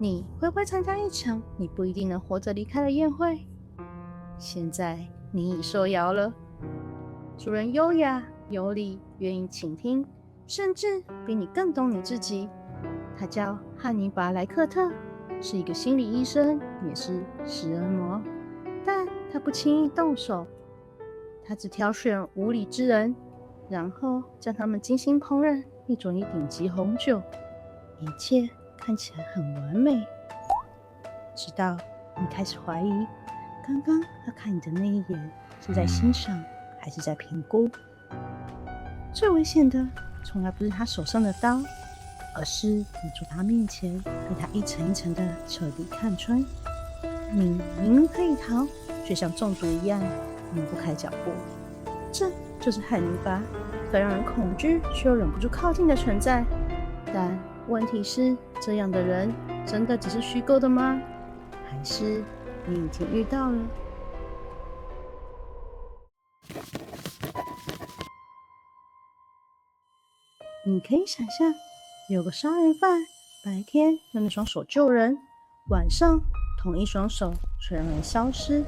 你会不会参加一场你不一定能活着离开的宴会？现在你已受邀了。主人优雅有礼，愿意倾听，甚至比你更懂你自己。他叫汉尼拔·莱克特，是一个心理医生，也是食人魔。但他不轻易动手，他只挑选无礼之人，然后将他们精心烹饪，一种顶级红酒，一切看起来很完美。直到你开始怀疑，刚刚他看你的那一眼是在欣赏还是在评估？最危险的从来不是他手上的刀，而是你坐他面前，被他一层一层的彻底看穿。你明明可以逃，却像中毒一样离不开脚步。这就是汉尼拔，个让人恐惧却又忍不住靠近的存在。但问题是，这样的人真的只是虚构的吗？还是你已经遇到了？你可以想象，有个杀人犯白天用那双手救人，晚上同一双手却让人消失。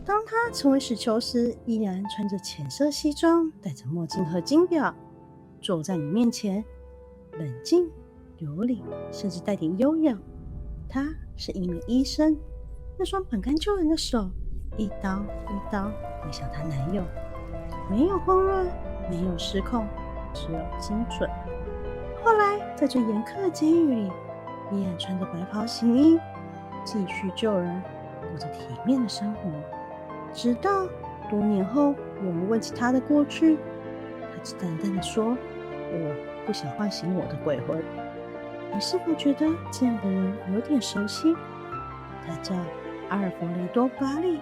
当他成为死囚时，依然穿着浅色西装，戴着墨镜和金表，坐在你面前，冷静、有礼，甚至带点优雅。他是一名医生，那双本该救人的手，一刀一刀挥向她男友，没有慌乱，没有失控，只有精准。后来，在最严苛的监狱里，依然穿着白袍行医，继续救人，过着体面的生活。直到多年后，有人问起他的过去，他只淡淡的说：“我不想唤醒我的鬼魂。”你是否觉得这样的人有点熟悉？他叫阿尔弗雷多·巴利，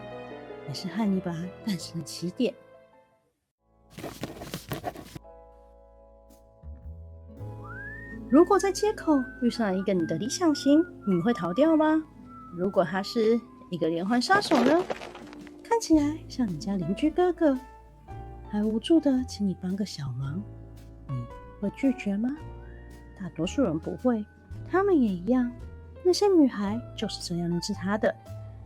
也是汉尼拔诞生的起点。如果在街口遇上一个你的理想型，你会逃掉吗？如果他是一个连环杀手呢？看起来像你家邻居哥哥，还无助的请你帮个小忙，你会拒绝吗？大多数人不会，他们也一样。那些女孩就是这样认识他的，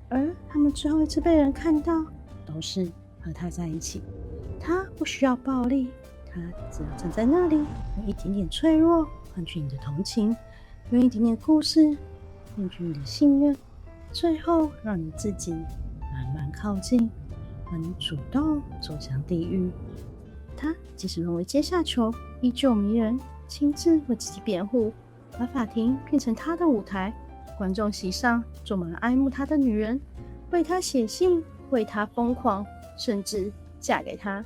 而他们最后一次被人看到，都是和他在一起。他不需要暴力，他只要站在那里，用一点点脆弱换取你的同情，用一点点故事换取你的信任，最后让你自己慢慢靠近，让你主动走向地狱。他即使沦为阶下囚，依旧迷人，亲自为自己辩护，把法庭变成他的舞台，观众席上坐满了爱慕他的女人，为他写信，为他疯狂，甚至嫁给他。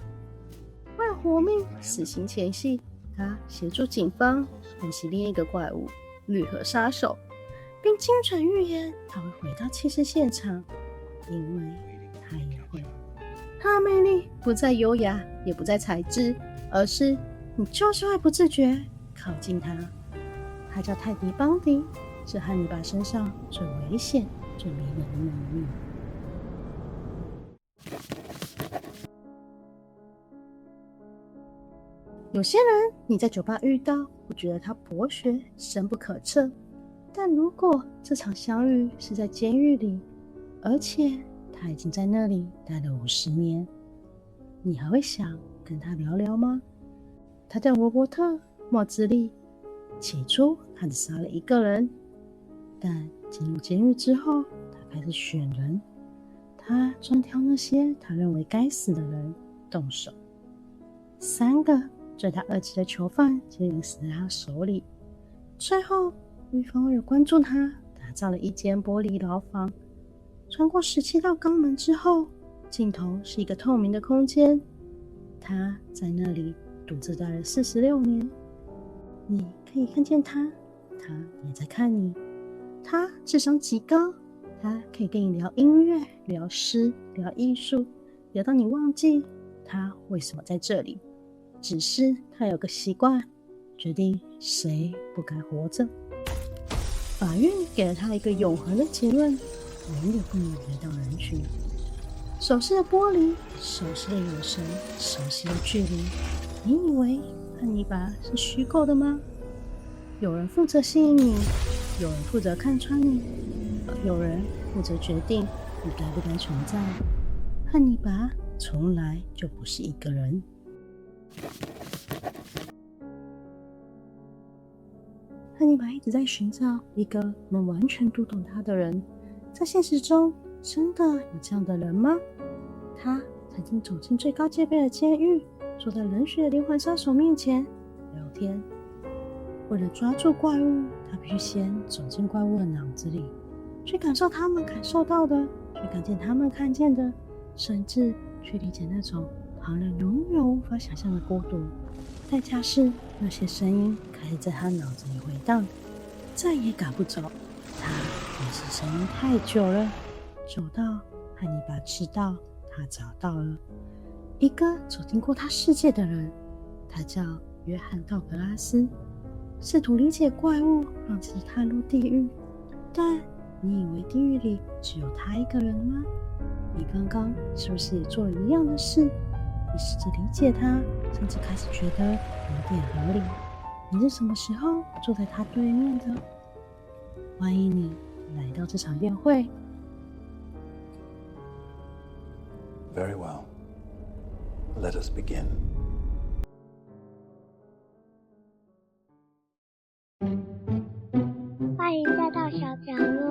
为了活命，死刑前夕，他协助警方分析另一个怪物——绿河杀手，并精准预言他会回到弃尸现场，因为他也会。他的魅力不在优雅，也不在才智，而是你就是会不自觉靠近他。他叫泰迪·邦迪，是汉尼拔身上最危险、最迷人的那一面。有些人你在酒吧遇到，会觉得他博学、深不可测，但如果这场相遇是在监狱里，而且他已经在那里待了50年，你还会想跟他聊聊吗？他叫罗伯特·莫兹利，起初他只杀了一个人，但进入监狱之后，他开始选人，他专挑那些他认为该死的人动手。3个罪大恶极的囚犯接连死在他手里，最后狱方为了关注他，打造了一间玻璃牢房。穿过17道肛门之后，尽头是一个透明的空间，他在那里独自待了46年。你可以看见他，他也在看你。他智商极高，他可以跟你聊音乐、聊诗、聊艺术，聊到你忘记他为什么在这里。只是他有个习惯，决定谁不该活着。法院给了他一个永恒的结论：永远不能回到人群。熟悉的玻璃，熟悉的眼神，熟悉的距离。你以为汉尼拔是虚构的吗？有人负责吸引你，有人负责看穿你，有人负责决定你该不该存在。汉尼拔从来就不是一个人。汉尼拔一直在寻找一个能完全读懂他的人。在现实中，真的有这样的人吗？他曾经走进最高戒备的监狱，坐在冷血的连环杀手面前聊天。为了抓住怪物，他必须先走进怪物的脑子里，去感受他们感受到的，去看见他们看见的，甚至去理解那种旁人永远无法想象的孤独。代价是那些声音开始在他脑子里回荡，再也赶不走。他也是声音太久了，久到汉尼拔知道他找到了一个走进过他世界的人，他叫约翰·道格拉斯。试图理解怪物，让自己踏入地狱。但你以为地狱里只有他一个人吗？你刚刚是不是也做了一样的事？你试着理解他，甚至开始觉得有点合理。你是什么时候坐在他对面的？欢迎你来到这场宴会。Very well. Let us begin. 欢迎来到小角落。